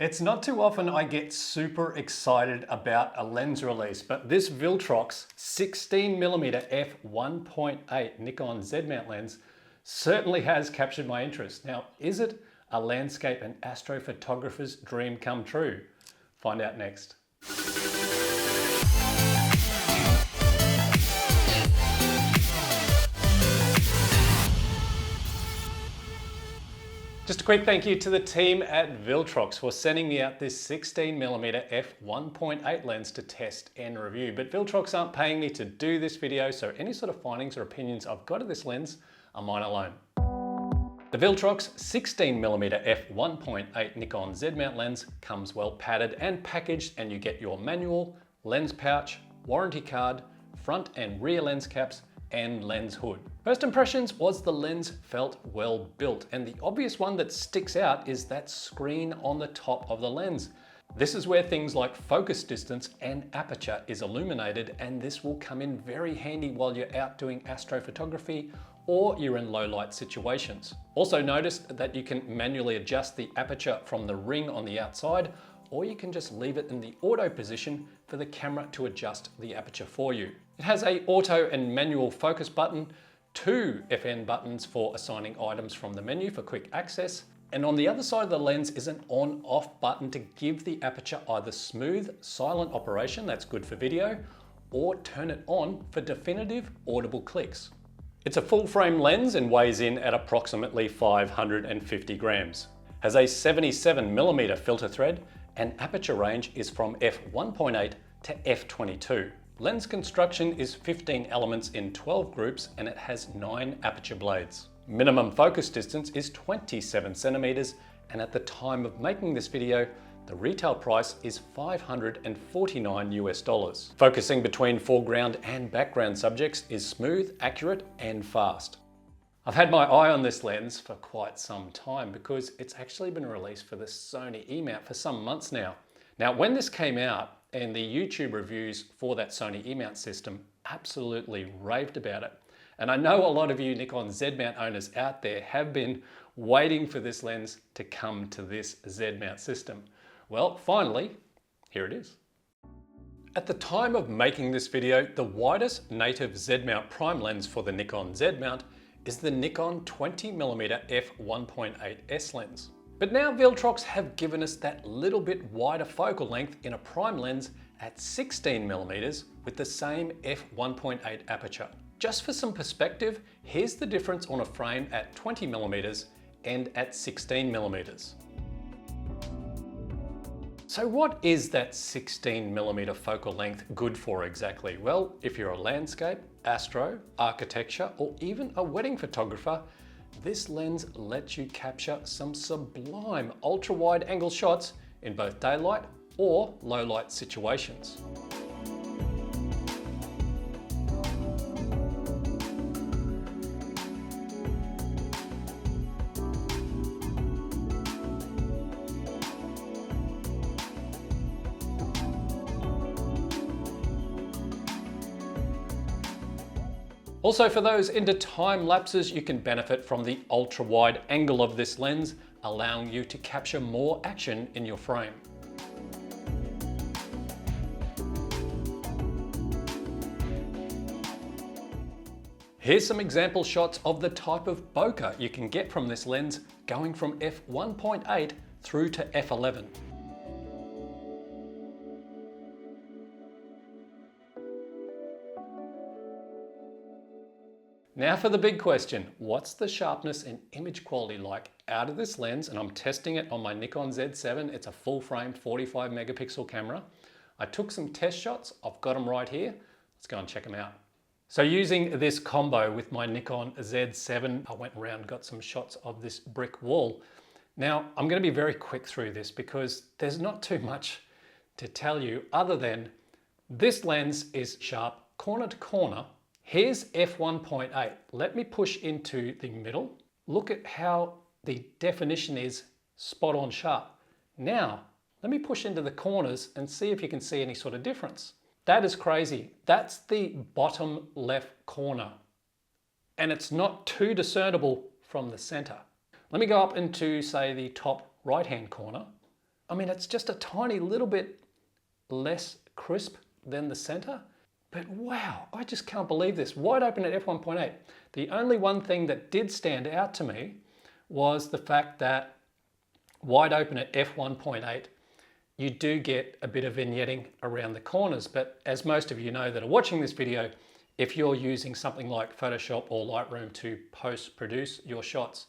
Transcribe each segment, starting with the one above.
It's not too often I get super excited about a lens release, but this Viltrox 16mm F1.8 Nikon Z mount lens certainly has captured my interest. Now, is it a landscape and astrophotographer's dream come true? Find out next. Just a quick thank you to the team at Viltrox for sending me out this 16mm f1.8 lens to test and review. But Viltrox aren't paying me to do this video, so any sort of findings or opinions I've got of this lens are mine alone. The Viltrox 16mm f1.8 Nikon Z mount lens comes well padded and packaged, and you get your manual, lens pouch, warranty card, front and rear lens caps, and lens hood. First impressions was the lens felt well built, and the obvious one that sticks out is that screen on the top of the lens. This is where things like focus distance and aperture is illuminated, and this will come in very handy while you're out doing astrophotography or you're in low light situations. Also noticed that you can manually adjust the aperture from the ring on the outside, or you can just leave it in the auto position for the camera to adjust the aperture for you. It has an auto and manual focus button, 2 FN buttons for assigning items from the menu for quick access, and on the other side of the lens is an on-off button to give the aperture either smooth, silent operation, that's good for video, or turn it on for definitive audible clicks. It's a full frame lens and weighs in at approximately 550 grams. Has a 77mm filter thread, and aperture range is from f1.8 to f22. Lens construction is 15 elements in 12 groups, and it has 9 aperture blades. Minimum focus distance is 27 centimeters, and at the time of making this video, the retail price is $549 US. Focusing between foreground and background subjects is smooth, accurate, and fast. I've had my eye on this lens for quite some time because it's actually been released for the Sony E-mount for some months now. Now, when this came out, and the YouTube reviews for that Sony E-mount system absolutely raved about it. And I know a lot of you Nikon Z mount owners out there have been waiting for this lens to come to this Z mount system. Well, finally, here it is. At the time of making this video, the widest native Z mount prime lens for the Nikon Z mount is the Nikon 20mm f1.8S lens. But now Viltrox have given us that little bit wider focal length in a prime lens at 16mm with the same f1.8 aperture. Just for some perspective, here's the difference on a frame at 20mm and at 16mm. So what is that 16mm focal length good for exactly? Well, if you're a landscape, astro, architecture, or even a wedding photographer, this lens lets you capture some sublime ultra-wide angle shots in both daylight or low light situations. Also, for those into time lapses, you can benefit from the ultra wide angle of this lens, allowing you to capture more action in your frame. Here's some example shots of the type of bokeh you can get from this lens, going from f1.8 through to f11. Now for the big question, what's the sharpness and image quality like out of this lens? And I'm testing it on my Nikon Z7. It's a full frame 45 megapixel camera. I took some test shots. I've got them right here. Let's go and check them out. So using this combo with my Nikon Z7, I went around and got some shots of this brick wall. Now I'm going to be very quick through this because there's not too much to tell you other than this lens is sharp corner to corner. Here's f1.8. Let me push into the middle. Look at how the definition is spot on sharp. Now, let me push into the corners and see if you can see any sort of difference. That is crazy. That's the bottom left corner. And it's not too discernible from the center. Let me go up into, say, the top right-hand corner. I mean, it's just a tiny little bit less crisp than the center, but wow, I just can't believe this. Wide open at f1.8. The only one thing that did stand out to me was the fact that wide open at f1.8, you do get a bit of vignetting around the corners, but as most of you know that are watching this video, if you're using something like Photoshop or Lightroom to post-produce your shots,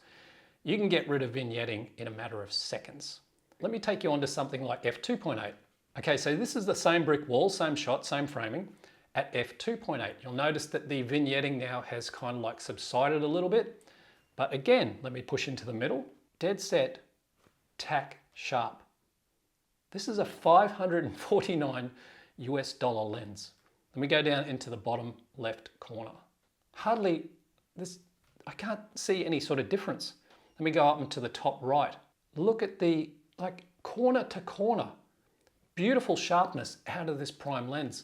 you can get rid of vignetting in a matter of seconds. Let me take you on to something like f2.8. Okay, so this is the same brick wall, same shot, same framing at f2.8. You'll notice that the vignetting now has kind of like subsided a little bit, but again, let me push into the middle. Dead set, tack, sharp. This is a $549 US lens. Let me go down into the bottom left corner. Hardly this, I can't see any sort of difference. Let me go up into the top right. Look at the like corner to corner. Beautiful sharpness out of this prime lens.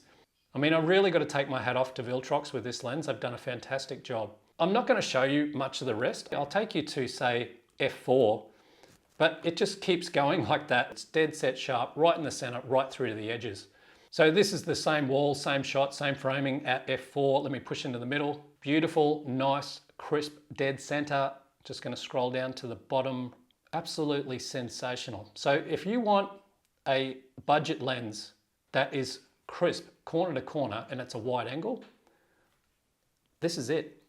I mean, I really got to take my hat off to Viltrox with this lens. They've done a fantastic job. I'm not going to show you much of the rest. I'll take you to say f4, but it just keeps going like that. It's dead set sharp, right in the center, right through to the edges. So this is the same wall, same shot, same framing at f4. Let me push into the middle. Beautiful, nice, crisp, dead center. Just going to scroll down to the bottom. Absolutely sensational. So if you want a budget lens that is crisp, corner to corner, and it's a wide angle, this is it.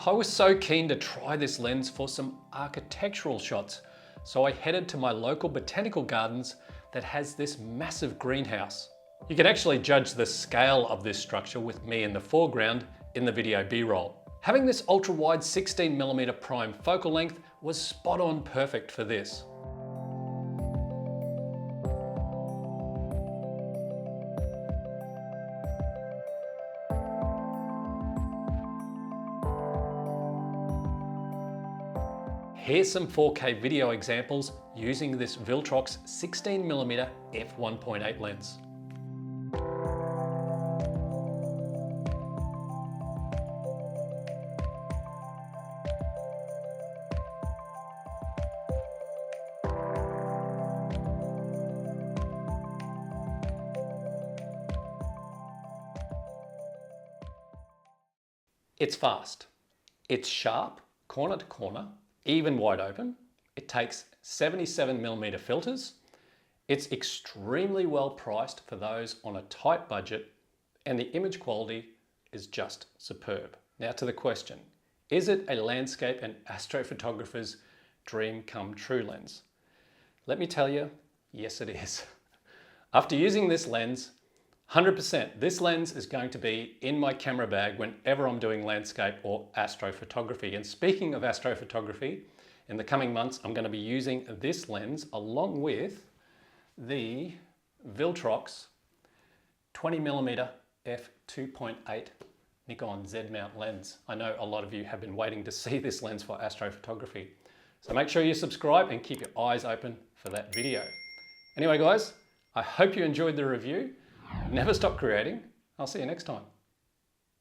I was so keen to try this lens for some architectural shots, so I headed to my local botanical gardens that has this massive greenhouse. You can actually judge the scale of this structure with me in the foreground in the video B-roll. Having this ultra-wide 16mm prime focal length was spot on perfect for this. Here's some 4K video examples using this Viltrox 16mm f1.8 lens. It's fast, it's sharp, corner to corner, even wide open. It takes 77mm filters. It's extremely well priced for those on a tight budget, and the image quality is just superb. Now to the question, is it a landscape and astrophotographer's dream come true lens? Let me tell you, yes it is. After using this lens, 100%, this lens is going to be in my camera bag whenever I'm doing landscape or astrophotography. And speaking of astrophotography, in the coming months, I'm going to be using this lens along with the Viltrox 20mm f2.8 Nikon Z mount lens. I know a lot of you have been waiting to see this lens for astrophotography. So make sure you subscribe and keep your eyes open for that video. Anyway guys, I hope you enjoyed the review. Never stop creating. I'll see you next time.